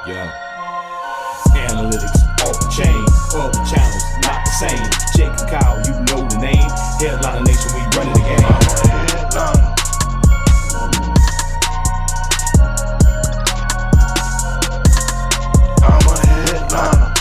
Yeah. Analytics off the chain, other channels not the same. Jake and Kyle, you know the name. Headliner Nation, we running the game. I'm a headliner.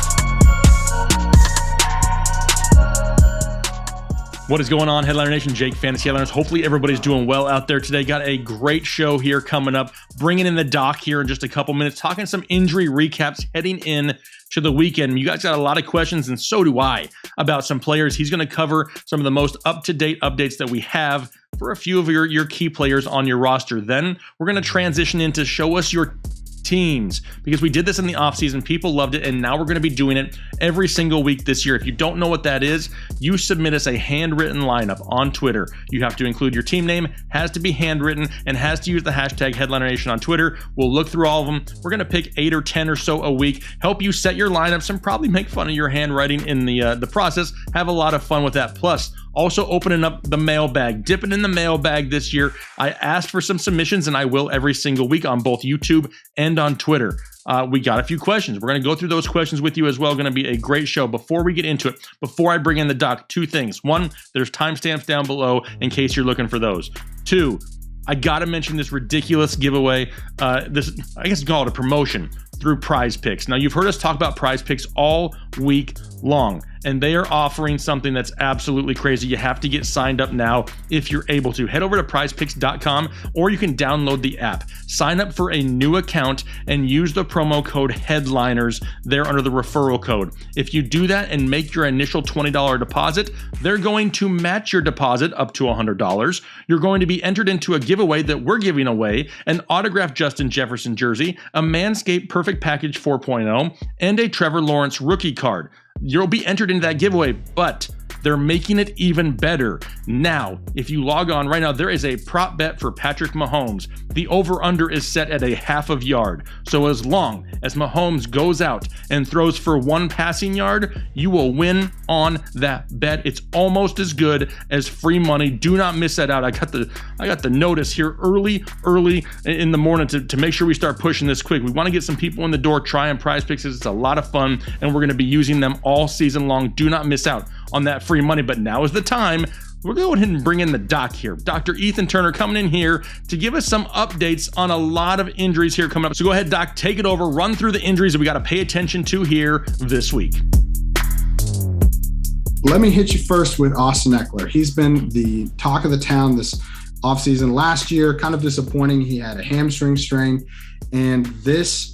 What is going on, Headliner Nation? Jake, Fantasy Headliners. Hopefully everybody's doing well out there today. Got a great show here coming up. Bringing in the doc here in just a couple minutes. Talking some injury recaps heading in to the weekend. You guys got a lot of questions, and so do I, about some players. He's going to cover some of the most up-to-date updates that we have for a few of your key players on your roster. Then we're going to transition into show us your teams, because we did this in the offseason. People loved it, and now we're going to be doing it every single week this year. If you don't know what that is, you submit us a handwritten lineup on Twitter. You have to include your team name, has to be handwritten, and has to use the hashtag HeadlinerNation on Twitter. We'll look through all of them. We're going to pick 8 or 10 or so a week, help you set your lineups, and probably make fun of your handwriting in the process. Have a lot of fun with that. Plus, also opening up the mailbag, dipping in the mailbag this year. I asked for some submissions, and I will every single week on both YouTube and on Twitter. We got a few questions. We're going to go through those questions with you as well. Going to be a great show. Before we get into it, before I bring in the doc, 2 things. 1, there's timestamps down below in case you're looking for those. 2, I got to mention this ridiculous giveaway. I guess you call it a promotion through Prize Picks. Now, you've heard us talk about Prize Picks all week long, and they are offering something that's absolutely crazy. You have to get signed up now if you're able to. Head over to prizepicks.com, or you can download the app. Sign up for a new account and use the promo code HEADLINERS there under the referral code. If you do that and make your initial $20 deposit, they're going to match your deposit up to $100. You're going to be entered into a giveaway that we're giving away: an autographed Justin Jefferson jersey, a Manscaped Perfect Package 4.0, and a Trevor Lawrence rookie card. You'll be entered into that giveaway, but they're making it even better. Now, if you log on right now, there is a prop bet for Patrick Mahomes. The over-under is set at a half of yard. So as long as Mahomes goes out and throws for 1 passing yard, you will win on that bet. It's almost as good as free money. Do not miss that out. I got the notice here early in the morning to make sure we start pushing this quick. We want to get some people in the door trying Prize Picks. It's a lot of fun, and we're going to be using them all season long. Do not miss out on that free money, but now is the time. We're going ahead and bring in the doc here. Dr. Ethan Turner coming in here to give us some updates on a lot of injuries here coming up. So go ahead, Doc, take it over, run through the injuries that we got to pay attention to here this week. Let me hit you first with Austin Ekeler. He's been the talk of the town this offseason. Last year, kind of disappointing. He had a hamstring strain, and this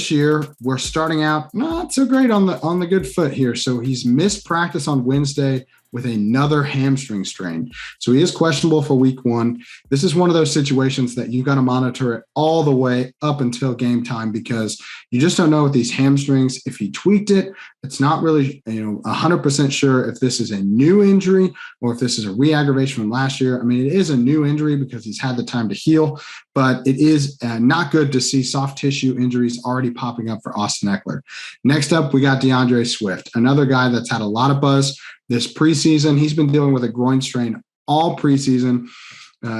year, we're starting out not so great on the good foot here. So he's missed practice on Wednesday with another hamstring strain. So he is questionable for week 1. This is one of those situations that you got to monitor it all the way up until game time, because you just don't know with these hamstrings. If he tweaked it, it's not really 100% sure if this is a new injury or if this is a re-aggravation from last year. I mean, it is a new injury because he's had the time to heal, but it is not good to see soft tissue injuries already popping up for Austin Ekeler. Next up, we got DeAndre Swift, another guy that's had a lot of buzz this preseason. He's been dealing with a groin strain all preseason.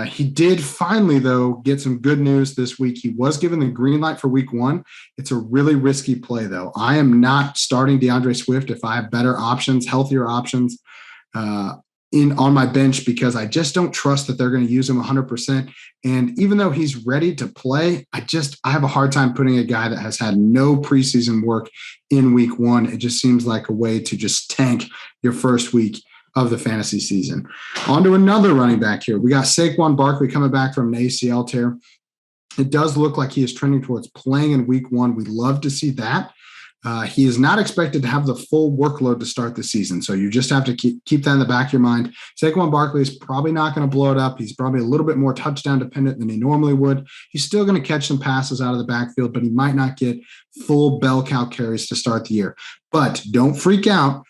He did finally, though, get some good news this week. He was given the green light for week 1. It's a really risky play, though. I am not starting DeAndre Swift if I have better options, healthier options on my bench, because I just don't trust that they're going to use him 100%. And even though he's ready to play, I have a hard time putting a guy that has had no preseason work in week 1. It just seems like a way to just tank your first week of the fantasy season. On to another running back here. We got Saquon Barkley coming back from an ACL tear. It does look like he is trending towards playing in week 1. We'd love to see that. He is not expected to have the full workload to start the season, so you just have to keep that in the back of your mind. Saquon Barkley is probably not going to blow it up. He's probably a little bit more touchdown dependent than he normally would. He's still going to catch some passes out of the backfield, but he might not get full bell cow carries to start the year. But don't freak out.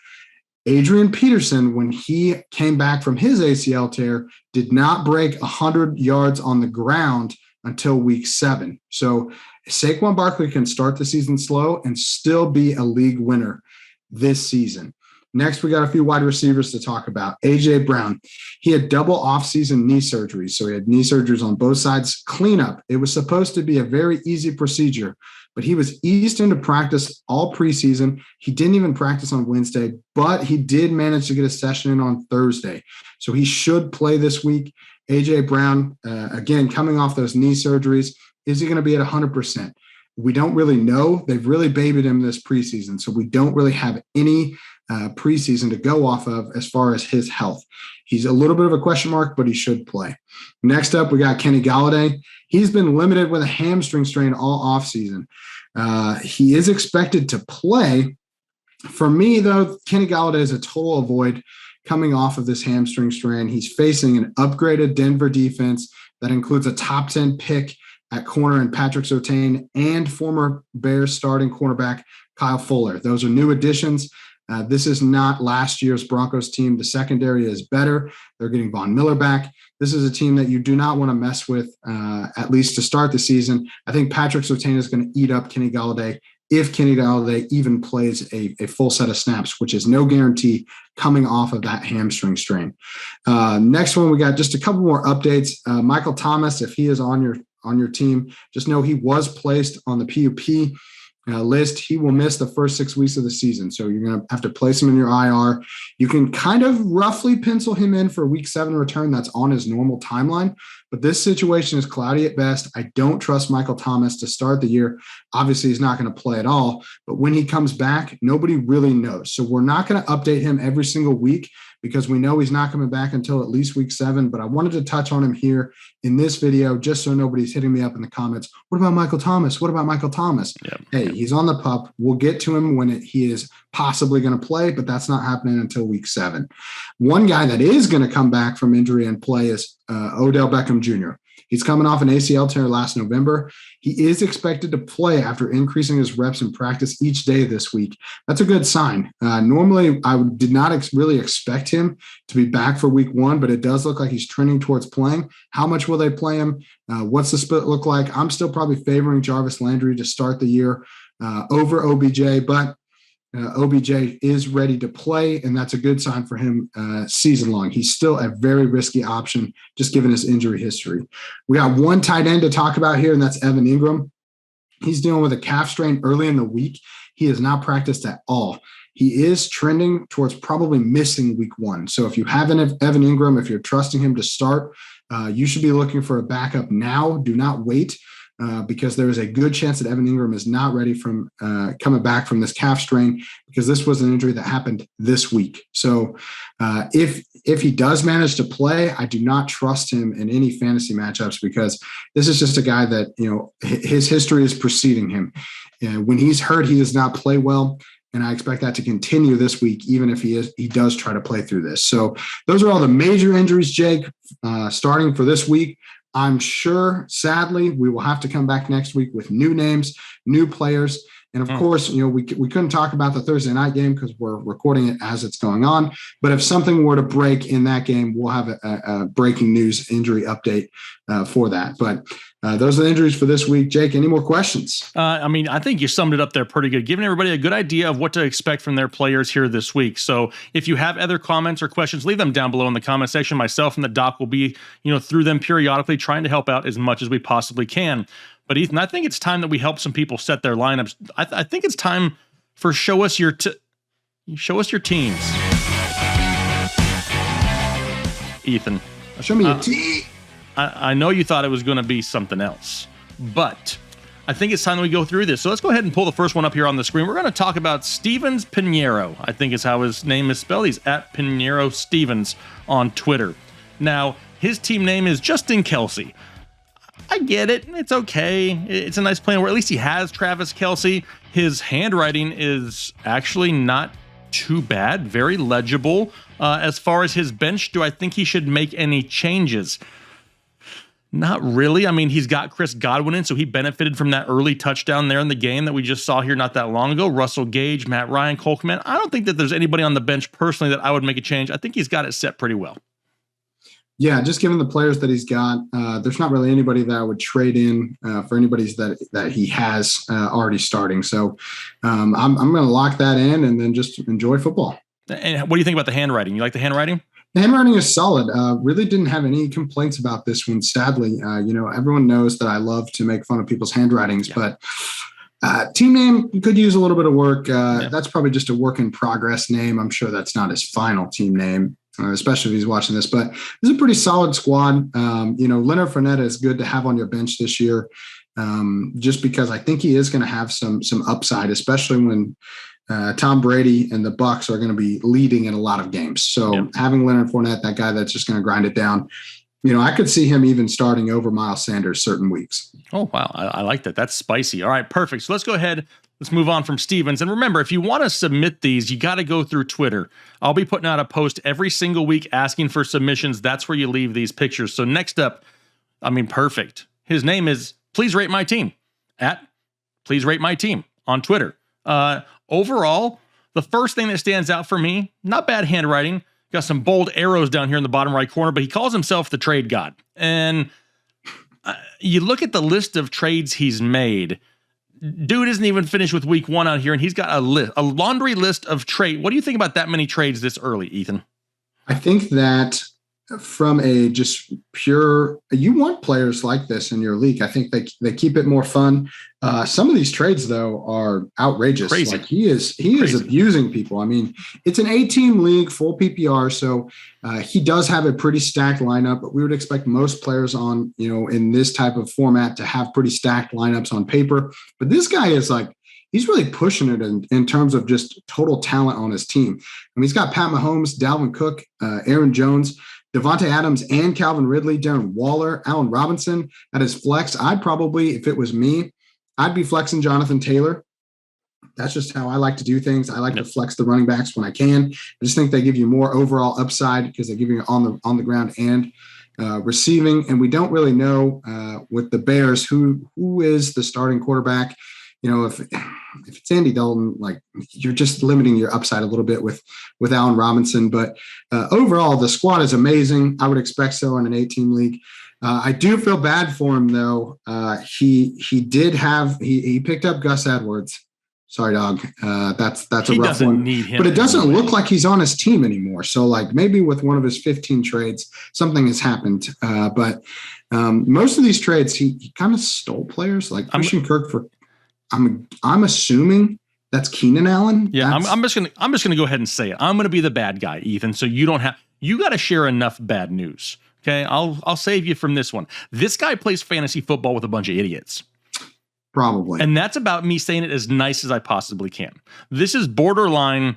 Adrian Peterson, when he came back from his ACL tear, did not break 100 yards on the ground until week 7. So Saquon Barkley can start the season slow and still be a league winner this season. Next, we got a few wide receivers to talk about. A.J. Brown, he had double off-season knee surgeries. So he had knee surgeries on both sides. Cleanup, it was supposed to be a very easy procedure, but he was eased into practice all preseason. He didn't even practice on Wednesday, but he did manage to get a session in on Thursday. So he should play this week. A.J. Brown, again, coming off those knee surgeries, is he going to be at 100%? We don't really know. They've really babied him this preseason, so we don't really have any preseason to go off of as far as his health. He's a little bit of a question mark, but he should play. Next up, we got Kenny Golladay. He's been limited with a hamstring strain all offseason. He is expected to play. For me, though, Kenny Golladay is a total avoid coming off of this hamstring strain. He's facing an upgraded Denver defense that includes a top 10 pick at corner in Patrick Surtain and former Bears starting cornerback Kyle Fuller. Those are new additions. This is not last year's Broncos team. The secondary is better. They're getting Von Miller back. This is a team that you do not want to mess with, at least to start the season. I think Patrick Surtain is going to eat up Kenny Golladay if Kenny Golladay even plays a full set of snaps, which is no guarantee coming off of that hamstring strain. Next one, we got just a couple more updates. Michael Thomas, if he is on your team, just know he was placed on the PUP list. He will miss the first 6 weeks of the season. So you're going to have to place him in your IR. You can kind of roughly pencil him in for week 7 return. That's on his normal timeline. But this situation is cloudy at best. I don't trust Michael Thomas to start the year. Obviously, he's not going to play at all. But when he comes back, nobody really knows. So we're not going to update him every single week because we know he's not coming back until at least week 7. But I wanted to touch on him here in this video just so nobody's hitting me up in the comments. What about Michael Thomas? What about Michael Thomas? Yep. Hey, he's on the pup. We'll get to him when he is possibly going to play, but that's not happening until week 7. One guy that is going to come back from injury and play is Odell Beckham Jr. He's coming off an ACL tear last November. He is expected to play after increasing his reps in practice each day this week. That's a good sign. Normally, I did not really expect him to be back for week 1, but it does look like he's trending towards playing. How much will they play him? What's the split look like? I'm still probably favoring Jarvis Landry to start the year over OBJ, but OBJ is ready to play, and that's a good sign for him season long. He's still a very risky option, just given his injury history. We got one tight end to talk about here, and that's Evan Ingram. He's dealing with a calf strain early in the week. He has not practiced at all. He is trending towards probably missing week 1. So if you have an Evan Ingram, if you're trusting him to start, you should be looking for a backup now. Do not wait. Because there is a good chance that Evan Ingram is not ready from coming back from this calf strain, because this was an injury that happened this week. So if he does manage to play, I do not trust him in any fantasy matchups, because this is just a guy that, his history is preceding him. When he's hurt, he does not play well. And I expect that to continue this week, even if he does try to play through this. So those are all the major injuries, Jake, starting for this week. I'm sure, sadly, we will have to come back next week with new names, new players. And of course, we couldn't talk about the Thursday night game because we're recording it as it's going on. But if something were to break in that game, we'll have a breaking news injury update for that. But those are the injuries for this week. Jake, any more questions? I think you summed it up there pretty good, giving everybody a good idea of what to expect from their players here this week. So if you have other comments or questions, leave them down below in the comment section. Myself and the doc will be, through them periodically, trying to help out as much as we possibly can. But Ethan, I think it's time that we help some people set their lineups. I think it's time for show us your teams. Ethan, show me your team. I know you thought it was going to be something else, but I think it's time that we go through this. So let's go ahead and pull the first one up here on the screen. We're going to talk about Stevens Pinheiro. I think is how his name is spelled. He's at Pinheiro Stevens on Twitter. Now, his team name is Justin Kelsey. I get it. It's okay. It's a nice plan where at least he has Travis Kelce. His handwriting is actually not too bad. Very legible. As far as his bench, do I think he should make any changes? Not really. He's got Chris Godwin in, so he benefited from that early touchdown there in the game that we just saw here not that long ago. Russell Gage, Matt Ryan, Cole Kmet. I don't think that there's anybody on the bench personally that I would make a change. I think he's got it set pretty well. Yeah, just given the players that he's got, there's not really anybody that I would trade in for anybody's that he has already starting. So I'm going to lock that in and then just enjoy football. And what do you think about the handwriting? You like the handwriting? The handwriting is solid. Really didn't have any complaints about this one, sadly. Everyone knows that I love to make fun of people's handwritings, but Team name could use a little bit of work. That's probably just a work in progress name. I'm sure that's not his final team name, especially if he's watching this. But this is a pretty solid squad. Leonard Fournette is good to have on your bench this year, just because I think he is going to have some upside, especially when Tom Brady and the Bucs are going to be leading in a lot of games. So having Leonard Fournette, that guy that's just going to grind it down, I could see him even starting over Miles Sanders certain weeks. Oh, wow. I like that. That's spicy. All right, perfect. So let's go ahead. Let's move on from Stevens. And remember, if you want to submit these, you got to go through Twitter. I'll be putting out a post every single week asking for submissions. That's where you leave these pictures. So next up, perfect. His name is Please Rate My Team at Please Rate My Team on Twitter. Overall, the first thing that stands out for me, not bad handwriting. Got some bold arrows down here in the bottom right corner, but he calls himself the trade god. And you look at the list of trades he's made. Dude isn't even finished with week 1 out here, and he's got a laundry list of trade. What do you think about that many trades this early, Ethan? I think that from a just pure, you want players like this in your league. I think they keep it more fun. Some of these trades though are outrageous. Crazy. Like he is abusing people. I mean, it's an 8-team league, full PPR. So he does have a pretty stacked lineup, but we would expect most players on, in this type of format to have pretty stacked lineups on paper. But this guy is he's really pushing it in terms of just total talent on his team. He's got Pat Mahomes, Dalvin Cook, Aaron Jones, Devontae Adams, and Calvin Ridley, Darren Waller, Allen Robinson at his flex. I'd probably, if it was me, I'd be flexing Jonathan Taylor. That's just how I like to do things. I like to flex the running backs when I can. I just think they give you more overall upside because they give you on the ground and receiving. And we don't really know with the Bears who is the starting quarterback. If it's Andy Dalton, you're just limiting your upside a little bit with Allen Robinson. But overall, the squad is amazing. I would expect so in an 8-team league. I do feel bad for him though. He picked up Gus Edwards. Sorry, dog. That's a rough one. Need him, but it doesn't look like he's on his team anymore. So maybe with one of his 15 trades, something has happened. But most of these trades, he kind of stole players like Christian Kirk for. I'm assuming that's Keenan Allen. Yeah, I'm just gonna go ahead and say it. I'm gonna be the bad guy, Ethan. So you got to share enough bad news. Okay, I'll save you from this one. This guy plays fantasy football with a bunch of idiots. Probably. And that's about me saying it as nice as I possibly can. This is borderline.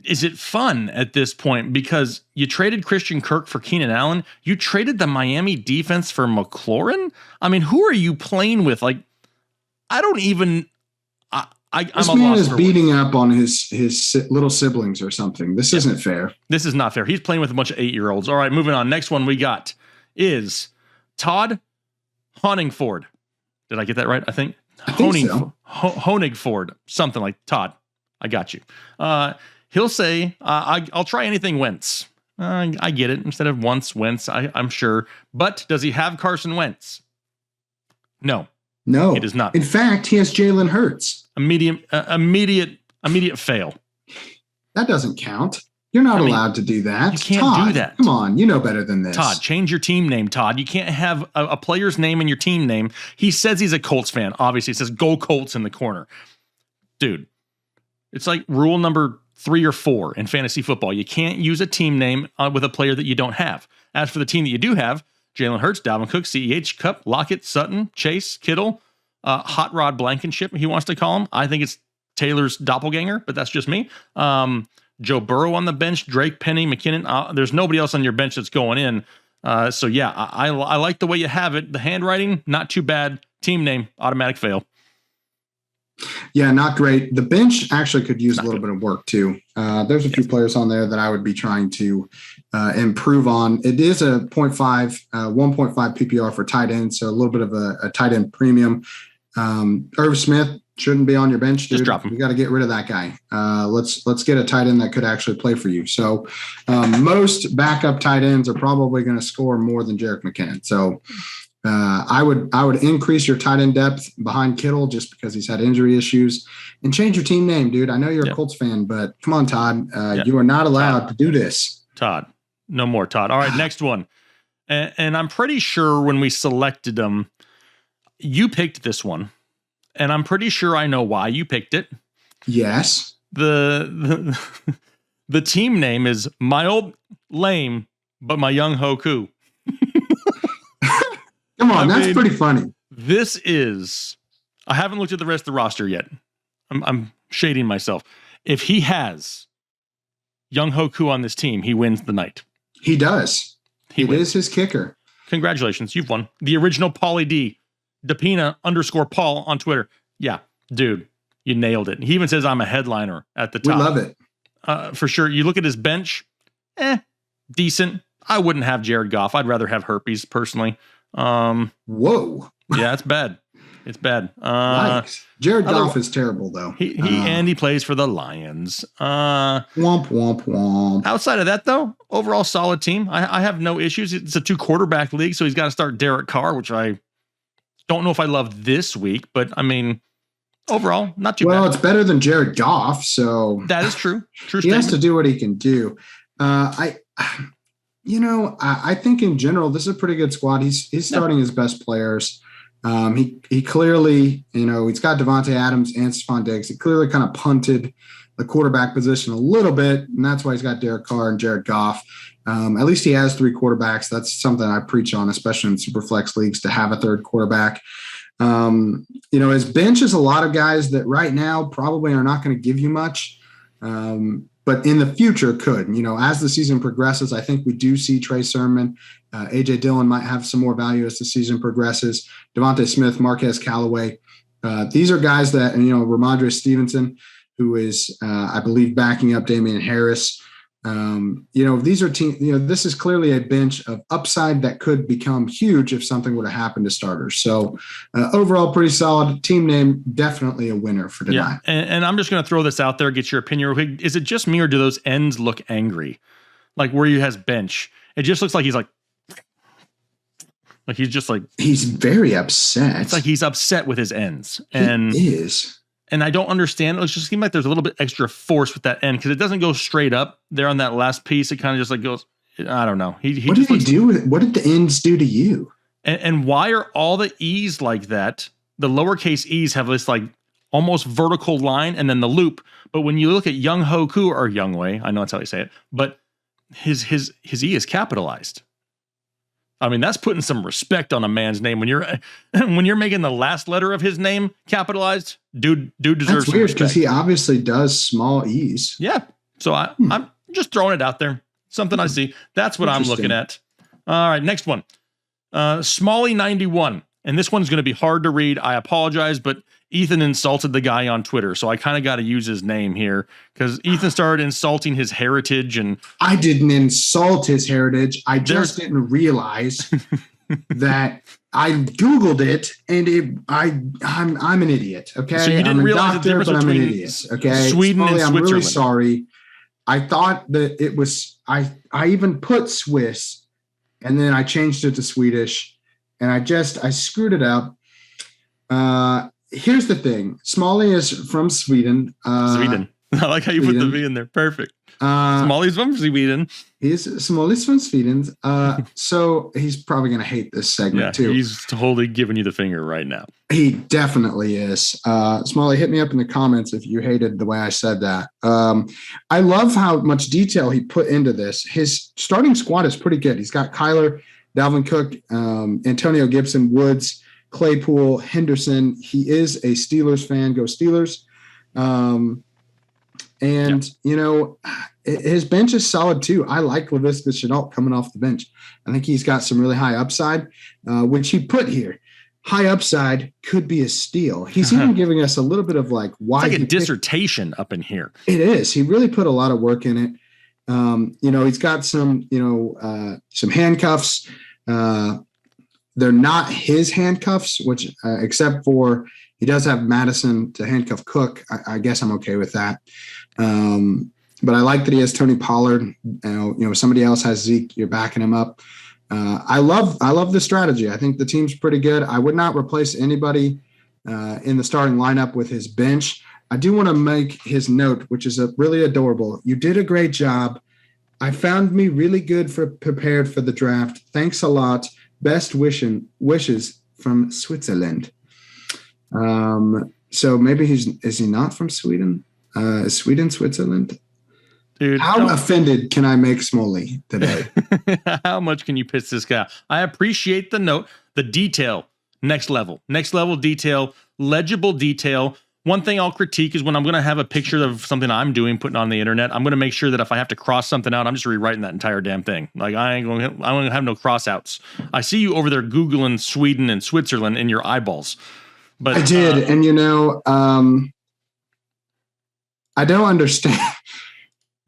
Is it fun at this point? Because you traded Christian Kirk for Keenan Allen. You traded the Miami defense for McLaurin. Who are you playing with? I don't even. This man is beating up on his little siblings or something. This isn't fair. This is not fair. He's playing with a bunch of 8-year-olds. All right, moving on. Next one we got is Todd Honigford. Did I get that right? I think so. Honigford, something like Todd. I got you. He'll say, "I'll try anything Wentz." I get it. Instead of Wentz. I'm sure. But does he have Carson Wentz? No. No, it is not. In fact, he has Jalen Hurts. Immediate fail. That doesn't count. You're not allowed to do that. You can't do that. Come on, you know better than this. Todd, change your team name, Todd. You can't have a player's name in your team name. He says he's a Colts fan. Obviously, it says "Go Colts" in the corner. Dude, it's like rule number 3 or 4 in fantasy football. You can't use a team name with a player that you don't have. As for the team that you do have, Jalen Hurts, Dalvin Cook, CEH, Kupp, Lockett, Sutton, Chase, Kittle, Hot Rod Blankenship, he wants to call him. I think it's Taylor's doppelganger, but that's just me. Joe Burrow on the bench, Drake, Penny, McKinnon. There's nobody else on your bench that's going in. So yeah, I like the way you have it. The handwriting, not too bad. Team name, automatic fail. Yeah, not great. The bench actually could use a little bit of work too. There's a few players on there that I would be trying to improve on. It is a 1.5 PPR for tight end, so a little bit of a tight end premium. Irv Smith shouldn't be on your bench, dude. Just drop him. You got to get rid of that guy. Let's get a tight end that could actually play for you. So most backup tight ends are probably going to score more than Jerick McKinnon. So I would increase your tight end depth behind Kittle just because he's had injury issues, and change your team name, dude. I know you're a Colts fan, but come on, Todd. You are not allowed to do this. Todd, no more Todd. All right, next one. And I'm pretty sure when we selected them, you picked this one. and I'm pretty sure I know why you picked it. Yes. The team name is My Old Lame, but My Young Hoku. Come on, that's pretty funny. This is. I haven't looked at the rest of the roster yet. I'm shading myself. If he has Young Hoku on this team, he wins the night. He does. He is his kicker. Congratulations, you've won. The original Paulie D, Depina _Paul on Twitter. Yeah, dude, you nailed it. He even says I'm a headliner at the top. We love it. For sure. You look at his bench, decent. I wouldn't have Jared Goff. I'd rather have herpes personally. Whoa. Yeah, it's bad. It's bad. Jared Goff is terrible, though. He plays for the Lions. Womp, womp, womp. Outside of that, though, overall solid team. I have no issues. It's a 2-quarterback league, so he's got to start Derek Carr, which I don't know if I love this week, but I mean, overall, not too bad. Well, it's better than Jared Goff, so that is true. True. He has to do what he can do. I think in general, this is a pretty good squad. He's starting his best players. He clearly, he's got Devontae Adams and Stephon Diggs. He clearly kind of punted the quarterback position a little bit, and that's why he's got Derek Carr and Jared Goff. At least he has 3 quarterbacks. That's something I preach on, especially in super flex leagues, to have a 3rd quarterback. His bench is a lot of guys that right now probably are not going to give you much, but in the future could. As the season progresses, I think we do see Trey Sermon. A.J. Dillon might have some more value as the season progresses. Devontae Smith, Marquez Callaway. These are guys that, Ramondre Stevenson, who is, I believe, backing up Damian Harris. These are teams, this is clearly a bench of upside that could become huge if something were to happen to starters. So overall, pretty solid team name. Definitely a winner for tonight. Yeah. And I'm just going to throw this out there, get your opinion real quick. Is it just me or do those ends look angry? Like where he has bench, it just looks like he's like he's just like, he's very upset. It's like he's upset with his ends. He is. And I don't understand. It just seems like there's a little bit extra force with that end because it doesn't go straight up there on that last piece. It kind of just like goes, I don't know. What did he do? What did the ends do to you? And why are all the E's like that? The lowercase E's have this like almost vertical line and then the loop. But when you look at Young Hoku or Young Wei, I know that's how you say it, but his E is capitalized. I mean, that's putting some respect on a man's name when you're making the last letter of his name capitalized. Dude deserves. That's weird because he obviously does small E's. Yeah, so I'm just throwing it out there. Something I see. That's what I'm looking at. All right, next one. Smalley 91, and this one's going to be hard to read. I apologize, but Ethan insulted the guy on Twitter, so I kind of got to use his name here because Ethan started insulting his heritage, and I didn't insult his heritage. I just didn't realize that I Googled it, and I'm an idiot. Okay, so you didn't realize the difference but between I'm an idiot. Okay, Sweden and Switzerland. I'm really sorry. I thought that it was I even put Swiss, and then I changed it to Swedish, and I screwed it up. Here's the thing. Smalley is from Sweden. Sweden. I like how you put the V in there. Perfect. Smalley's from Sweden. Smalley's from Sweden. So he's probably going to hate this segment too. He's totally giving you the finger right now. He definitely is. Smalley, hit me up in the comments if you hated the way I said that. I love how much detail he put into this. His starting squad is pretty good. He's got Kyler, Dalvin Cook, Antonio Gibson, Woods, Claypool, Henderson. He is a Steelers fan. Go Steelers. His bench is solid too. I like Laviska Shenault coming off the bench. I think he's got some really high upside, which he put here. High upside could be a steal. He's even giving us a little bit of like why. It's like a dissertation up in here. It is. He really put a lot of work in it. He's got some handcuffs. They're not his handcuffs, which except for he does have Madison to handcuff Cook. I guess I'm okay with that. But I like that he has Tony Pollard. Somebody else has Zeke. You're backing him up. I love the strategy. I think the team's pretty good. I would not replace anybody in the starting lineup with his bench. I do want to make his note, which is really adorable. You did a great job. I found me really good prepared for the draft. Thanks a lot. Best wishes from Switzerland. So maybe is he not from Sweden? Is Sweden Switzerland? Dude, how offended can I make Smalley today? How much can you piss this guy? I appreciate the note, the detail, next level detail, legible detail. One thing I'll critique is when I'm going to have a picture of something I'm doing, putting on the internet, I'm going to make sure that if I have to cross something out, I'm just rewriting that entire damn thing. Like I don't have no cross outs. I see you over there Googling Sweden and Switzerland in your eyeballs. But I did. And I don't understand.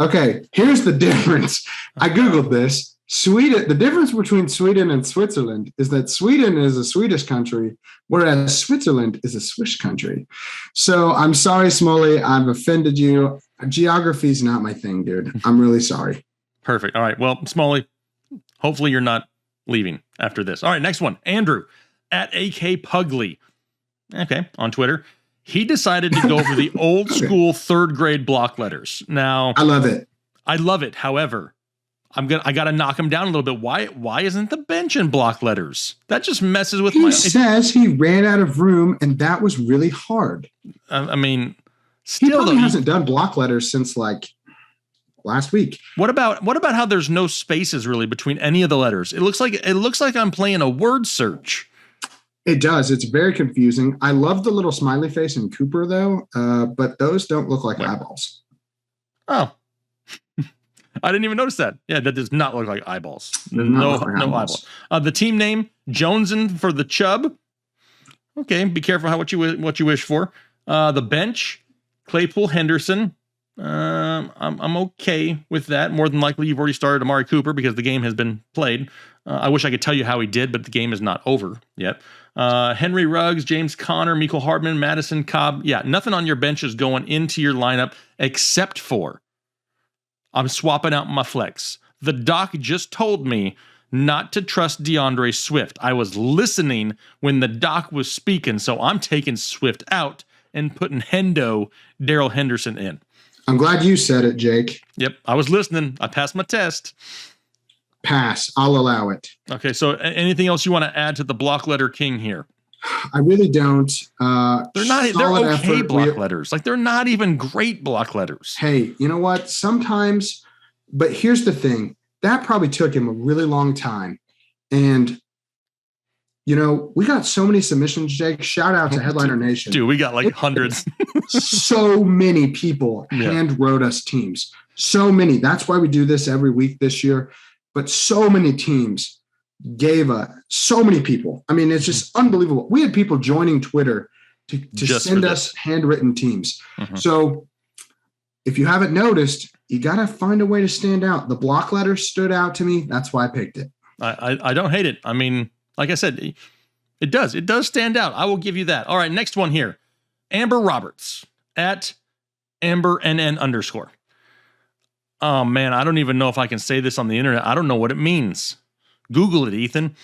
Okay, here's the difference. I Googled this. Sweden, the difference between Sweden and Switzerland is that Sweden is a Swedish country, whereas Switzerland is a Swiss country. So I'm sorry, Smalley, I've offended you. Geography is not my thing, dude. I'm really sorry. Perfect. All right. Well, Smalley, hopefully you're not leaving after this. All right, next one. Andrew at AK Pugley. Okay, on Twitter. He decided to go for the old school third grade block letters. Now, I love it. I love it. However, I got to knock him down a little bit. Why isn't the bench in block letters? That just messes with He says he ran out of room, and that was really hard. I mean, still, he hasn't done block letters since like last week. What about how there's no spaces really between any of the letters? It looks like I'm playing a word search. It does. It's very confusing. I love the little smiley face in Cooper though, but those don't look like eyeballs. Oh. I didn't even notice that. Yeah, that does not look like eyeballs. No eyeballs. The team name, Jonesin for the Chubb. Okay, be careful what you wish for. The bench, Claypool Henderson. I'm okay with that. More than likely, you've already started Amari Cooper because the game has been played. I wish I could tell you how he did, but the game is not over yet. Henry Ruggs, James Conner, Mecole Hardman, Madison Cobb. Yeah, nothing on your bench is going into your lineup except for I'm swapping out my flex. The doc just told me not to trust DeAndre Swift. I was listening when the doc was speaking, so I'm taking Swift out and putting Daryl Henderson in. I'm glad you said it, Jake. Yep, I was listening. I passed my test. Pass. I'll allow it. Okay, so anything else you want to add to the block letter king here? I really don't. They're okay block letters. Like, they're not even great block letters. Hey, you know what? Sometimes, but here's the thing. That probably took him a really long time. And, we got so many submissions, Jake. Shout out to Headliner Nation. Dude, we got like hundreds. So many people hand wrote us teams. So many. That's why we do this every week this year. But so many teams gave so many people. I mean, it's just unbelievable. We had people joining Twitter to send us handwritten teams. Mm-hmm. So if you haven't noticed, you got to find a way to stand out. The block letter stood out to me. That's why I picked it. I don't hate it. I mean, like I said, it does stand out. I will give you that. All right, next one here. Amber Roberts at AmberNN_. Oh man, I don't even know if I can say this on the internet. I don't know what it means. Google it, Ethan.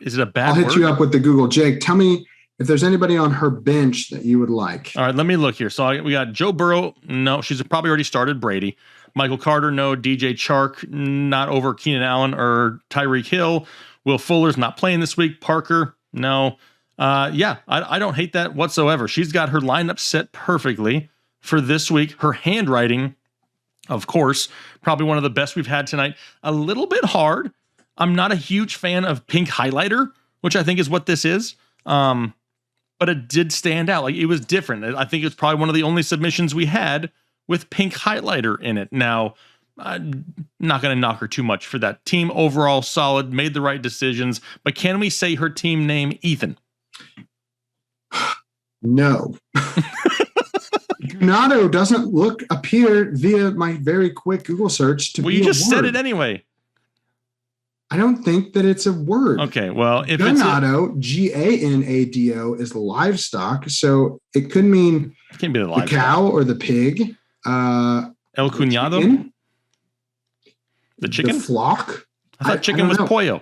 Is it a bad word? I'll hit you up with the Google. Jake, tell me if there's anybody on her bench that you would like. All right, let me look here. So we got Joe Burrow. No, she's probably already started. Brady. Michael Carter, no. DJ Chark, not over Keenan Allen or Tyreek Hill. Will Fuller's not playing this week. Parker, no. I don't hate that whatsoever. She's got her lineup set perfectly for this week. Her handwriting, of course, probably one of the best we've had tonight. A little bit hard. I'm not a huge fan of pink highlighter, which I think is what this is. But it did stand out. Like, it was different. I think it's probably one of the only submissions we had with pink highlighter in it. Now, I'm not going to knock her too much for that. Team overall solid, made the right decisions. But can we say her team name, Ethan? No. Gunado doesn't appear via my very quick Google search to be a word. Well, you just said it anyway. I don't think that it's a word. Okay, well, if Ganado, Ganado, is livestock, so it could mean it can be the cow or the pig. El Cuñado? The chicken? The flock? I thought chicken was pollo.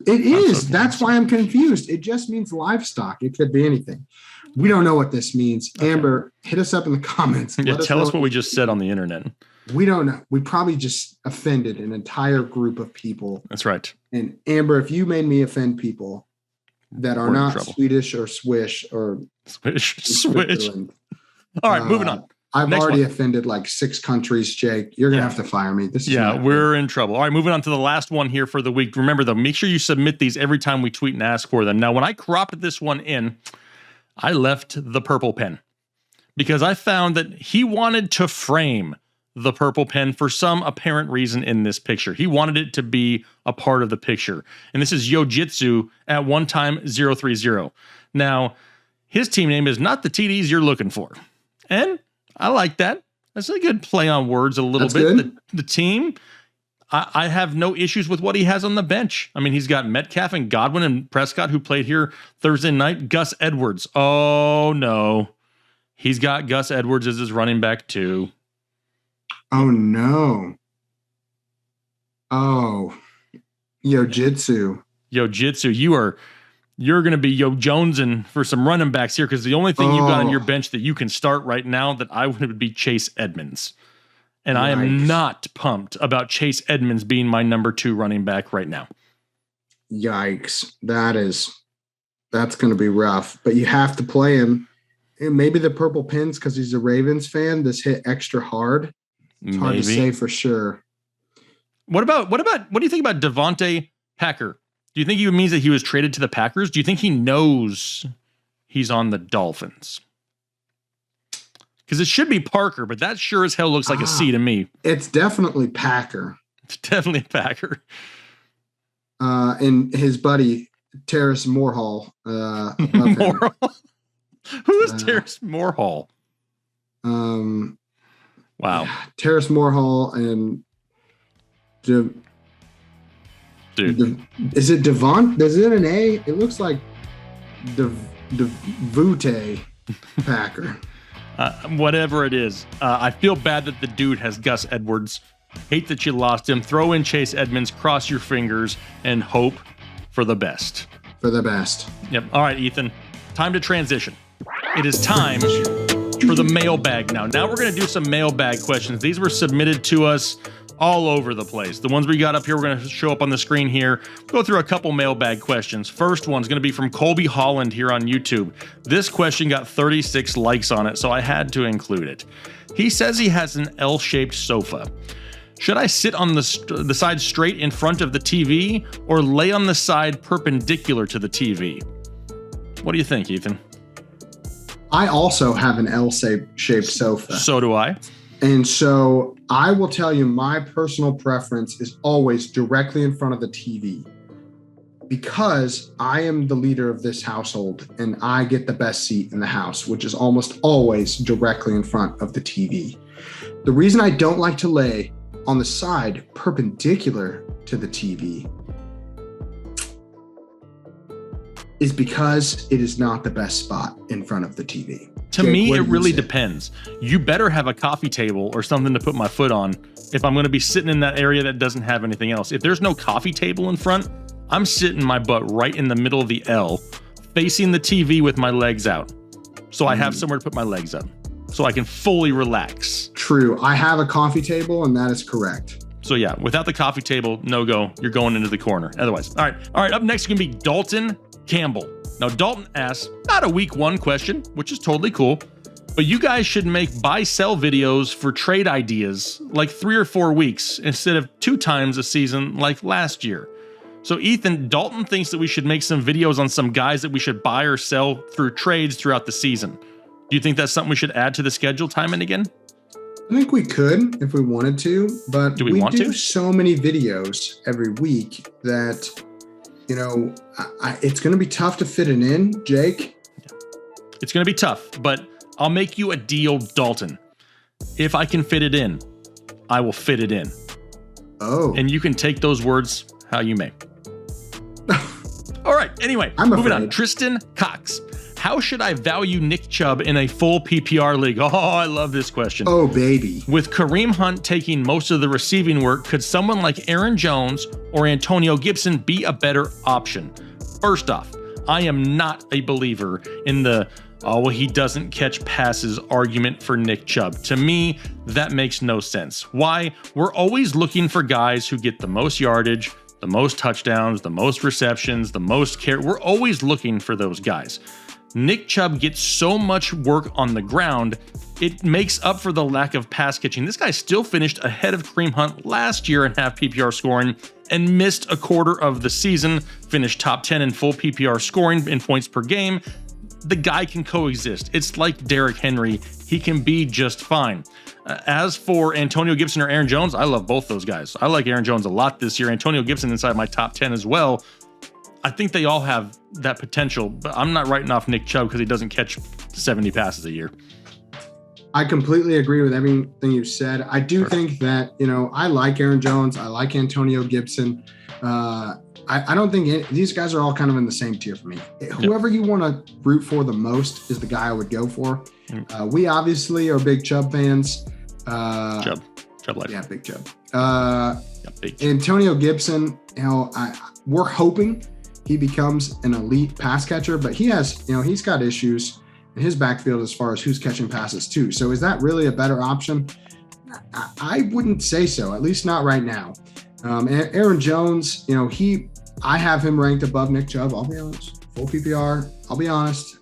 It is. That's why I'm confused. It just means livestock. It could be anything. We don't know what this means. Okay. Amber, hit us up in the comments. Yeah, tell us what we just said on the internet. We don't know. We probably just offended an entire group of people. That's right. And Amber, if you made me offend people, that are We're in not trouble. Swedish or Swish or Switch. Switzerland. All right, moving on. I've Next already one. offended like 6 countries, Jake. You're gonna have to fire me. This is Yeah, not we're in trouble. All right, moving on to the last one here for the week. Remember, though, make sure you submit these every time we tweet and ask for them. Now, when I cropped this one in, I left the purple pen because I found that he wanted to frame the purple pen for some apparent reason in this picture. He wanted it to be a part of the picture. And this is Yojitsu at one time 030. Now, his team name is not the TDs you're looking for. And I like that. That's a good play on words a little That's bit. good. The team, I have no issues with what he has on the bench. I mean, he's got Metcalf and Godwin and Prescott who played here Thursday night. Gus Edwards. Oh, no. He's got Gus Edwards as his running back too. Oh no. Oh. Yojitsu. Yojitsu, you're going to be Yo Jonesing for some running backs here because the only thing you've got on your bench that you can start right now that I would be Chase Edmonds. And I am Yikes. not pumped about Chase Edmonds being my number 2 running back right now. Yikes. That's going to be rough, but you have to play him. And maybe the purple pins because he's a Ravens fan. This hit extra hard. It's hard to say for sure. What do you think about Devontae Packer? Do you think he means that he was traded to the Packers? Do you think he knows he's on the Dolphins? Because it should be Parker, but that sure as hell looks like a C to me. It's definitely Packer. It's definitely Packer. And his buddy, Terrace Moorhall. Morhall? Who is Terrace Moorhall? Wow. Terrace Moorhall and Dude. Is it Devon? Is it an A? It looks like Devute Packer. Whatever it is, I feel bad that the dude has Gus Edwards. Hate that you lost him. Throw in Chase Edmonds, cross your fingers, and hope for the best. For the best. Yep. All right, Ethan. Time to transition. It is time for the mailbag now. Now we're going to do some mailbag questions. These were submitted to us all over the place. The ones we got up here, we're going to show up on the screen here. Go through a couple mailbag questions. First one's going to be from Colby Holland here on YouTube. This question got 36 likes on it, so I had to include it. He says he has an L-shaped sofa. Should I sit on the side straight in front of the TV or lay on the side perpendicular to the TV? What do you think, Ethan? I also have an L-shaped sofa. So do I. And so I will tell you my personal preference is always directly in front of the TV because I am the leader of this household and I get the best seat in the house, which is almost always directly in front of the TV. The reason I don't like to lay on the side perpendicular to the TV is because it is not the best spot in front of the TV. To Jake, me, what it do you really say? depends. You better have a coffee table or something to put my foot on if I'm going to be sitting in that area that doesn't have anything else. If there's no coffee table in front, I'm sitting my butt right in the middle of the L, facing the TV with my legs out. So I have somewhere to put my legs up so I can fully relax. True. I have a coffee table and that is correct. So yeah, without the coffee table, no go. You're going into the corner. Otherwise, all right. Up next is going to be Dalton Campbell. Now, Dalton asks, not a week 1 question, which is totally cool, but you guys should make buy-sell videos for trade ideas like 3 or 4 weeks instead of 2 times a season like last year. So Ethan, Dalton thinks that we should make some videos on some guys that we should buy or sell through trades throughout the season. Do you think that's something we should add to the schedule time and again? I think we could if we wanted to, but Do we want to? so many videos every week that, you know, it's going to be tough to fit it in, Jake. It's going to be tough, but I'll make you a deal, Dalton. If I can fit it in, I will fit it in. Oh. And you can take those words how you may. All right, anyway, I'm moving on. afraid. Tristan Cox. How should I value Nick Chubb in a full PPR league? Oh, I love this question. Oh, baby. With Kareem Hunt taking most of the receiving work, could someone like Aaron Jones or Antonio Gibson be a better option? First off, I am not a believer in the, oh, well, he doesn't catch passes argument for Nick Chubb. To me, that makes no sense. Why? We're always looking for guys who get the most yardage, the most touchdowns, the most receptions, the most care. We're always looking for those guys. Nick Chubb gets so much work on the ground, it makes up for the lack of pass catching. This guy still finished ahead of Kareem Hunt last year in half PPR scoring and missed a quarter of the season, finished top 10 in full PPR scoring in points per game. The guy can coexist. It's like Derrick Henry. He can be just fine. As for Antonio Gibson or Aaron Jones, I love both those guys. I like Aaron Jones a lot this year. Antonio Gibson inside my top 10 as well. I think they all have that potential, but I'm not writing off Nick Chubb because he doesn't catch 70 passes a year. I completely agree with everything you said. I do think that, I like Aaron Jones. I like Antonio Gibson. I don't think these guys are all kind of in the same tier for me. Whoever you want to root for the most is the guy I would go for. We obviously are big Chubb fans. Chubb life. Yeah, big Chubb. Big Chubb. Antonio Gibson, we're hoping he becomes an elite pass catcher, but he's got issues in his backfield as far as who's catching passes too. So is that really a better option? I wouldn't say so, at least not right now. Aaron Jones, I have him ranked above Nick Chubb. I'll be honest. Full PPR. I'll be honest.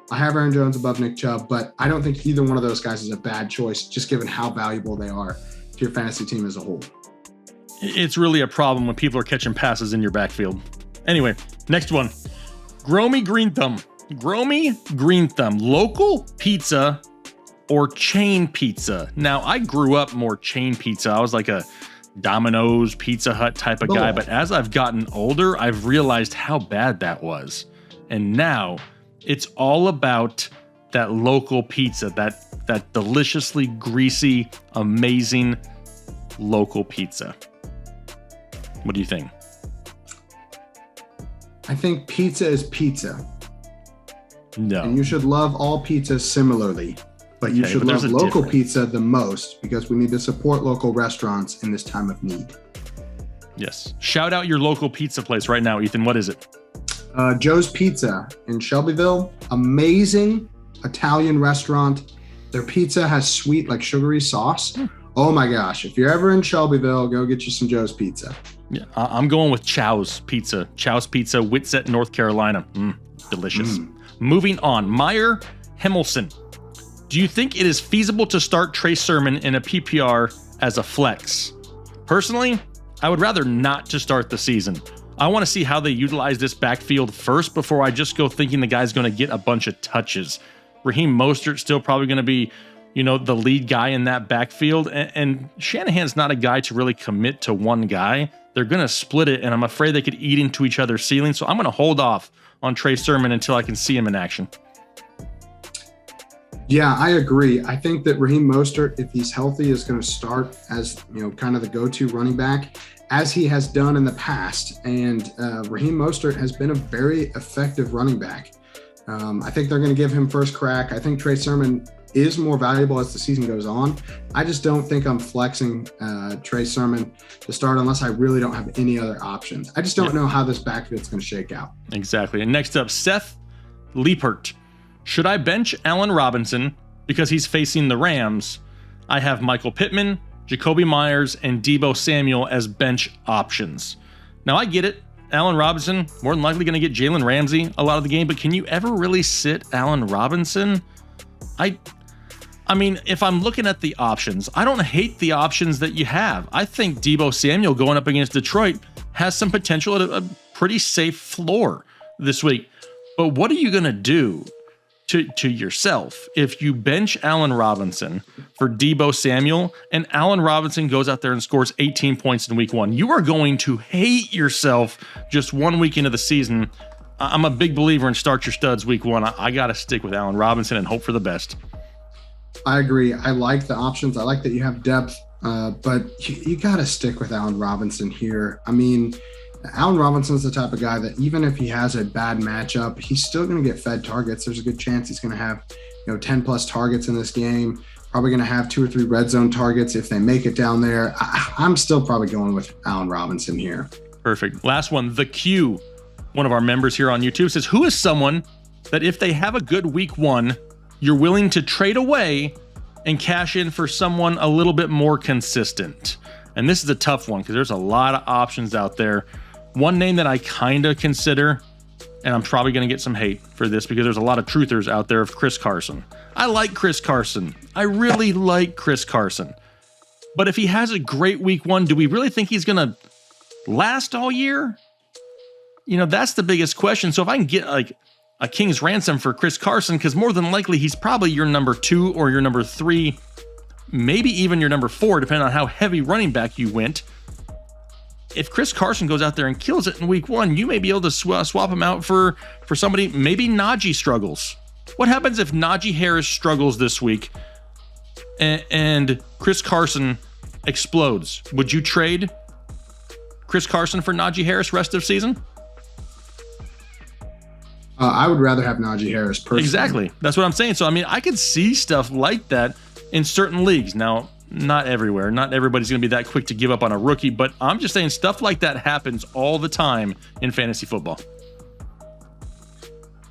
I have Aaron Jones above Nick Chubb, but I don't think either one of those guys is a bad choice, just given how valuable they are to your fantasy team as a whole. It's really a problem when people are catching passes in your backfield. Anyway, next one. Gromy Green Thumb. Local pizza or chain pizza? Now, I grew up more chain pizza. I was like a Domino's, Pizza Hut type of guy. But as I've gotten older, I've realized how bad that was. And now it's all about that local pizza, that deliciously greasy, amazing local pizza. What do you think? I think pizza is pizza. No. And you should love all pizzas similarly, but you should love local pizza the most because we need to support local restaurants in this time of need. Yes. Shout out your local pizza place right now, Ethan. What is it? Joe's Pizza in Shelbyville. Amazing Italian restaurant. Their pizza has sweet, like sugary sauce. Oh my gosh. If you're ever in Shelbyville, go get you some Joe's Pizza. Yeah, I'm going with Chow's Pizza. Chow's Pizza, Whitsett, North Carolina. Delicious. Moving on. Meyer Himmelson. Do you think it is feasible to start Trey Sermon in a PPR as a flex? Personally, I would rather not to start the season. I want to see how they utilize this backfield first before I just go thinking the guy's going to get a bunch of touches. Raheem Mostert's still probably going to be, the lead guy in that backfield. And Shanahan's not a guy to really commit to one guy. They're going to split it, and I'm afraid they could eat into each other's ceiling. So I'm going to hold off on Trey Sermon until I can see him in action. Yeah, I agree. I think that Raheem Mostert, if he's healthy, is going to start as, kind of the go-to running back, as he has done in the past. And Raheem Mostert has been a very effective running back. I think they're going to give him first crack. I think Trey Sermon is more valuable as the season goes on. I just don't think I'm flexing Trey Sermon to start unless I really don't have any other options. I just don't know how this backfield's going to shake out. Exactly. And next up, Seth Liepert. Should I bench Allen Robinson because he's facing the Rams? I have Michael Pittman, Jacoby Myers, and Deebo Samuel as bench options. Now, I get it. Allen Robinson, more than likely going to get Jalen Ramsey a lot of the game, but can you ever really sit Allen Robinson? I mean, if I'm looking at the options, I don't hate the options that you have. I think Deebo Samuel going up against Detroit has some potential at a pretty safe floor this week. But what are you going to do to yourself if you bench Allen Robinson for Deebo Samuel and Allen Robinson goes out there and scores 18 points in week 1? You are going to hate yourself just 1 week into the season. I'm a big believer in start your studs week 1. I got to stick with Allen Robinson and hope for the best. I agree. I like the options. I like that you have depth, but you got to stick with Allen Robinson here. I mean, Allen Robinson's the type of guy that even if he has a bad matchup, he's still going to get fed targets. There's a good chance he's going to have, 10 plus targets in this game. Probably going to have 2 or 3 red zone targets if they make it down there. I'm still probably going with Allen Robinson here. Perfect. Last one. The Q, one of our members here on YouTube, says, who is someone that if they have a good week 1, you're willing to trade away and cash in for someone a little bit more consistent? And this is a tough one because there's a lot of options out there. One name that I kind of consider, and I'm probably going to get some hate for this because there's a lot of truthers out there, of Chris Carson. I like Chris Carson. I really like Chris Carson. But if he has a great week 1, do we really think he's going to last all year? That's the biggest question. So if I can get like a king's ransom for Chris Carson, because more than likely he's probably your number 2 or your number 3, maybe even your number 4, depending on how heavy running back you went. If Chris Carson goes out there and kills it in week 1, you may be able to swap him out for somebody. Maybe Najee struggles. What happens if Najee Harris struggles this week and Chris Carson explodes? Would you trade Chris Carson for Najee Harris rest of season? I would rather have Najee Harris personally. Exactly. That's what I'm saying. So, I could see stuff like that in certain leagues. Now, not everywhere. Not everybody's going to be that quick to give up on a rookie, but I'm just saying stuff like that happens all the time in fantasy football.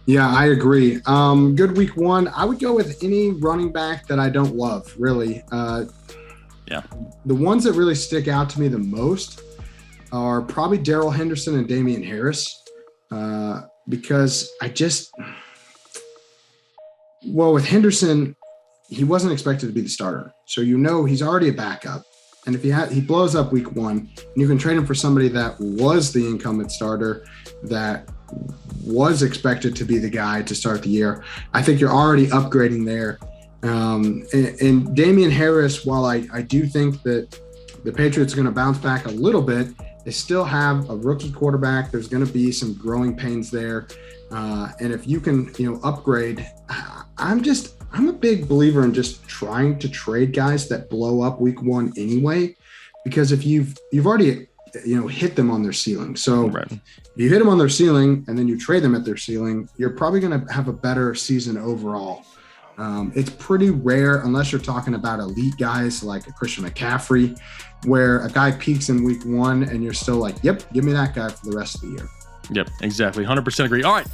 Yeah, I agree. Good week 1. I would go with any running back that I don't love, really. Yeah. The ones that really stick out to me the most are probably Darrell Henderson and Damian Harris. Because with Henderson, he wasn't expected to be the starter. So he's already a backup. And if he blows up week 1, you can trade him for somebody that was the incumbent starter, that was expected to be the guy to start the year. I think you're already upgrading there. And Damian Harris, while I do think that the Patriots are going to bounce back a little bit, they still have a rookie quarterback. There's going to be some growing pains there. And if you can, upgrade, I'm a big believer in just trying to trade guys that blow up week 1 anyway, because if you've already, hit them on their ceiling. So right. If you hit them on their ceiling and then you trade them at their ceiling, you're probably going to have a better season overall. It's pretty rare, unless you're talking about elite guys like a Christian McCaffrey, where a guy peaks in week 1 and you're still like, yep, give me that guy for the rest of the year. Yep, exactly. 100% agree. All right,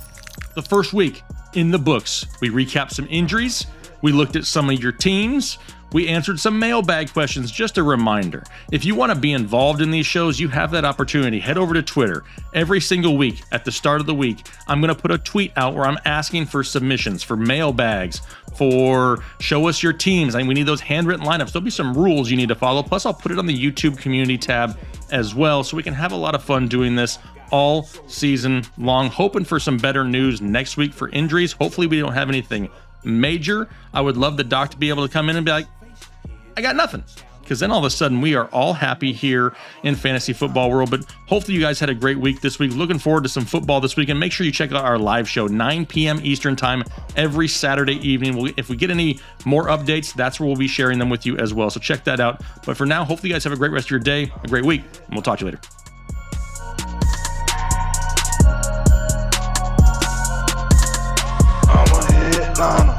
the first week in the books. We recapped some injuries. We looked at some of your teams. We answered some mailbag questions. Just a reminder, if you want to be involved in these shows, you have that opportunity. Head over to Twitter. Every single week at the start of the week, I'm going to put a tweet out where I'm asking for submissions, for mailbags, for show us your teams. We need those handwritten lineups. There'll be some rules you need to follow. Plus, I'll put it on the YouTube community tab as well, so we can have a lot of fun doing this all season long. Hoping for some better news next week for injuries. Hopefully we don't have anything major. I would love the doc to be able to come in and be like, I got nothing. Because then all of a sudden we are all happy here in fantasy football world. But hopefully you guys had a great week this week. Looking forward to some football this week. And make sure you check out our live show, 9 p.m. Eastern time, every Saturday evening. If we get any more updates, that's where we'll be sharing them with you as well. So check that out. But for now, hopefully you guys have a great rest of your day, a great week, and we'll talk to you later. I'm a headliner.